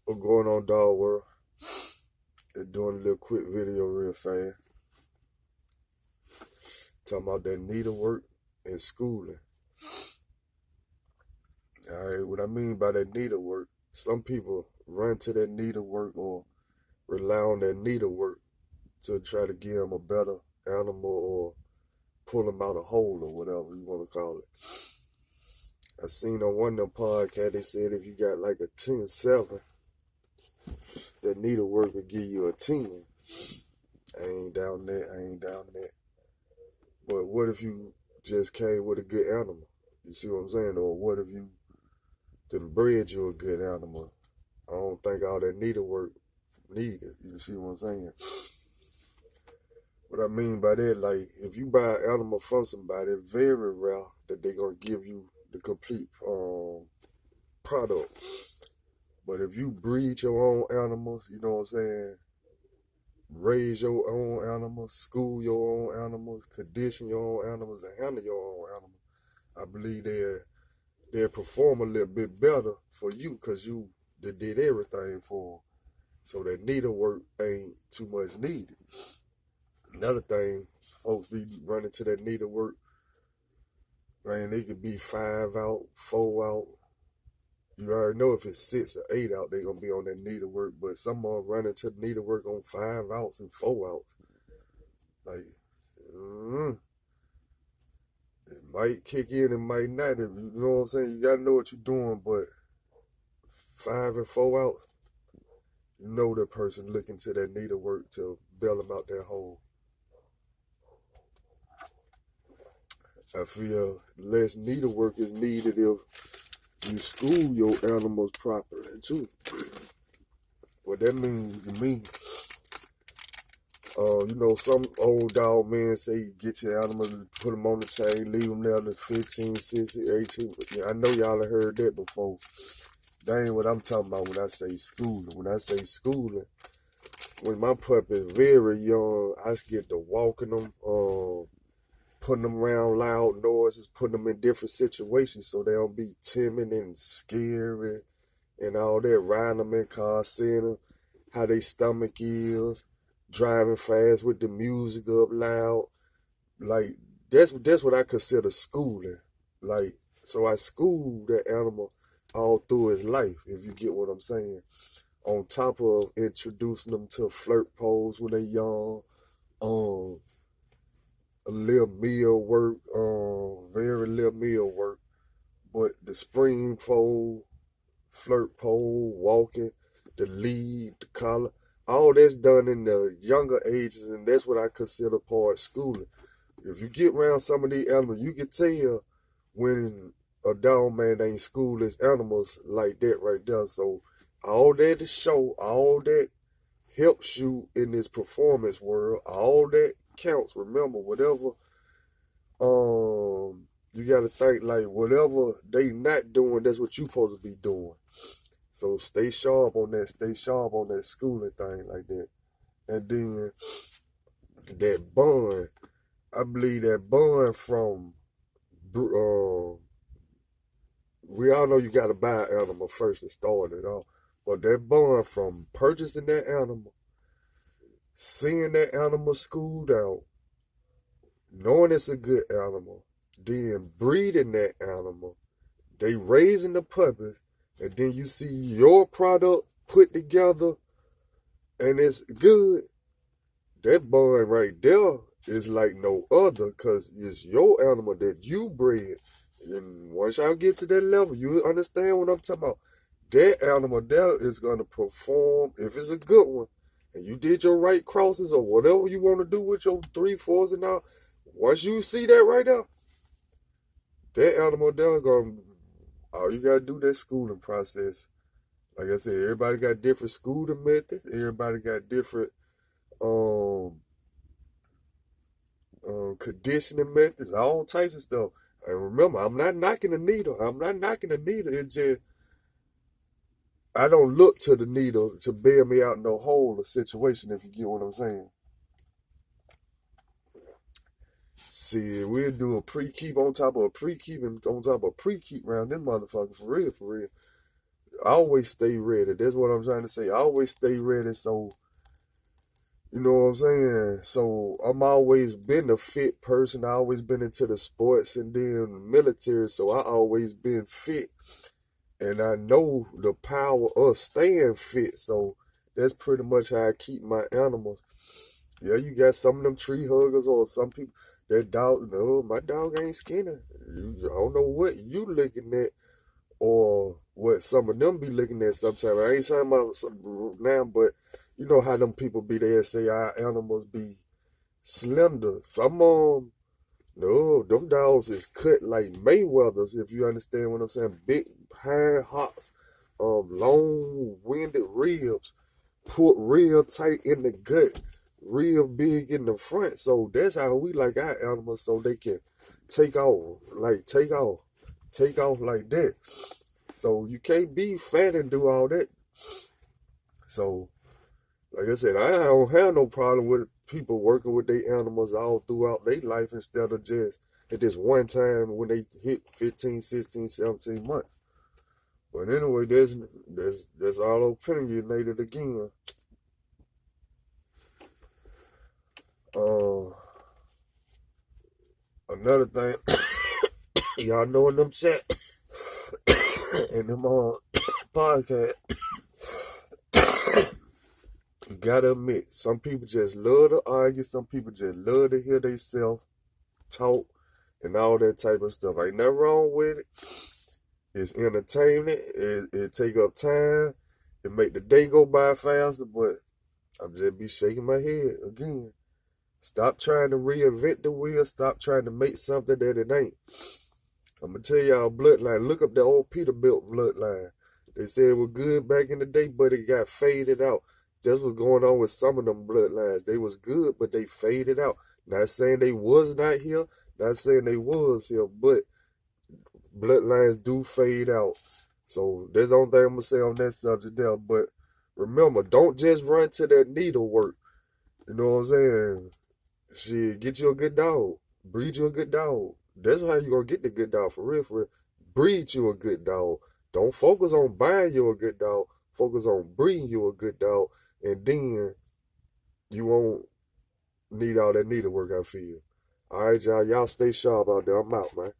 What's going on, dog world? And doing a little quick video real fast. Talking about that needlework and schooling. Alright, what I mean by that needlework, some people run to that needlework or rely on that needlework to try to give them a better animal or pull them out a hole or whatever you want to call it. I seen on one of them podcasts, they said if you got like a 10-7, that needlework will give you a 10. I ain't down that. But what if you just came with a good animal? You see what I'm saying? Or what if you done bred you a good animal? I don't think all that needlework needed. You see what I'm saying? What I mean by that, like, if you buy an animal from somebody, it's very rare that they're going to give you the complete product. But if you breed your own animals, you know what I'm saying, raise your own animals, school your own animals, condition your own animals, and handle your own animals, I believe they'll perform a little bit better for you because you did everything for them. So that needlework ain't too much needed. Another thing, folks be running to that needlework, man, they could be 5 out, 4 out. You already know if it's 6 or 8 out, they're going to be on that needlework. But some are running to the needlework on 5 outs and 4 outs. Like, it might kick in, it might not. You know what I'm saying? You got to know what you're doing. But 5 and 4 outs, you know that person looking to that needlework to bail them out that hole. I feel less needlework is needed if you school your animals properly too. What that means to me, some old dog men say get your animals, put them on the chain, leave them there to 15, 16, 18. Yeah, I know y'all have heard that before. That ain't what I'm talking about when I say schooling. When I say schooling, when my pup is very young, I get to walking them, putting them around loud noises, putting them in different situations so they don't be timid and scary and all that. Riding them in cars, seeing them, how their stomach is, driving fast with the music up loud. Like, that's what I consider schooling. Like, so I school that animal all through his life, if you get what I'm saying. On top of introducing them to flirt pose when they young, a little meal work, very little meal work, but the spring fold, flirt pole, walking, the lead, the collar, all that's done in the younger ages, and that's what I consider part of schooling. If you get around some of these animals, you can tell when a dog man ain't school his animals like that right there. So all that to show, all that helps you in this performance world, all that counts. Remember, whatever you gotta think, like, whatever they not doing, that's what you supposed to be doing. So stay sharp on that schooling thing like that. And then that bond, I believe that bond from we all know you gotta buy an animal first to start it off. But that bond from purchasing that animal, seeing that animal schooled out, knowing it's a good animal, then breeding that animal, they raising the puppies, and then you see your product put together and it's good. That bond right there is like no other because it's your animal that you bred. And once y'all get to that level, you understand what I'm talking about. That animal there is going to perform, if it's a good one, and you did your right crosses or whatever you want to do with your 3, 4s and all, once you see that right there, that animal there going, all you gotta do that schooling process. Like I said, everybody got different schooling methods. Everybody got different conditioning methods, all types of stuff. And remember, I'm not knocking the needle. It's just I don't look to the needle to bail me out in no hole or situation, if you get what I'm saying. See, we'll do a pre-keep on top of a pre-keep and on top of a pre-keep round this motherfucker, for real, for real. I always stay ready. That's what I'm trying to say. I always stay ready. So, you know what I'm saying? So I'm always been a fit person. I always been into the sports and then military. So I always been fit. And I know the power of staying fit. So that's pretty much how I keep my animals. Yeah, you got some of them tree huggers or some people that dog. No, my dog ain't skinny. I don't know what you looking at or what some of them be looking at sometimes. I ain't saying about some now, but you know how them people be there say our animals be slender. Some of them, no, them dogs is cut like Mayweather's, if you understand what I'm saying. Big, high hops, long-winded ribs, put real tight in the gut, real big in the front. So that's how we like our animals, so they can take off, take off like that. So you can't be fat and do all that. So, like I said, I don't have no problem with people working with their animals all throughout their life instead of just at this one time when they hit 15, 16, 17 months. But anyway, that's all opinionated again. Another thing, y'all know in them chat and them podcast, you gotta admit, some people just love to argue, some people just love to hear themselves talk and all that type of stuff. Ain't nothing wrong with it. It's entertainment. It take up time. It make the day go by faster, but I'm just be shaking my head again. Stop trying to reinvent the wheel. Stop trying to make something that it ain't. I'm going to tell y'all bloodline. Look up the old Peterbilt bloodline. They said it was good back in the day, but it got faded out. That's what's going on with some of them bloodlines. They was good, but they faded out. Not saying they was not here. Not saying they was here, but bloodlines do fade out. So that's the only thing I'm going to say on that subject there. But remember, don't just run to that needlework. You know what I'm saying? Shit, get you a good dog. Breed you a good dog. That's how you going to get the good dog, for real, for real. Breed you a good dog. Don't focus on buying you a good dog. Focus on breeding you a good dog. And then you won't need all that needlework, I feel. All right, y'all. Y'all stay sharp out there. I'm out, man.